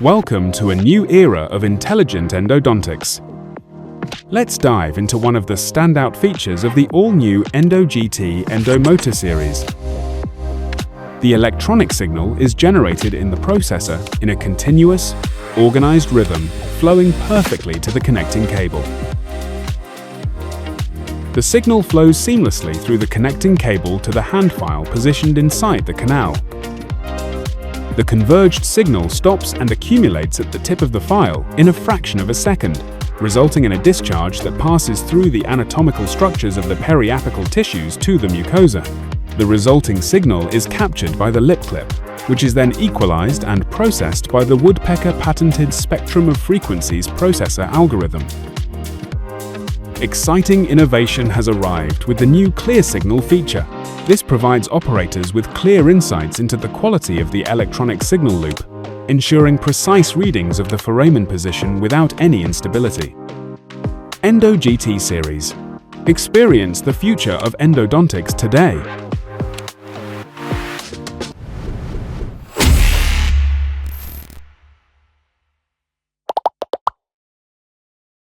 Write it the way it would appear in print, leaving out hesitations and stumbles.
Welcome to a new era of intelligent endodontics. Let's dive into one of the standout features of the all-new Endo GT Endomotor series. The electronic signal is generated in the processor in a continuous, organized rhythm flowing perfectly to the connecting cable. The signal flows seamlessly through the connecting cable to the hand file positioned inside the canal. The converged signal stops and accumulates at the tip of the file in a fraction of a second, resulting in a discharge that passes through the anatomical structures of the periapical tissues to the mucosa. The resulting signal is captured by the lip clip, which is then equalized and processed by the Woodpecker patented spectrum of frequencies processor algorithm. Exciting innovation has arrived with the new Clear Signal feature. This provides operators with clear insights into the quality of the electronic signal loop, ensuring precise readings of the foramen position without any instability. Endo GT series. Experience the future of endodontics today.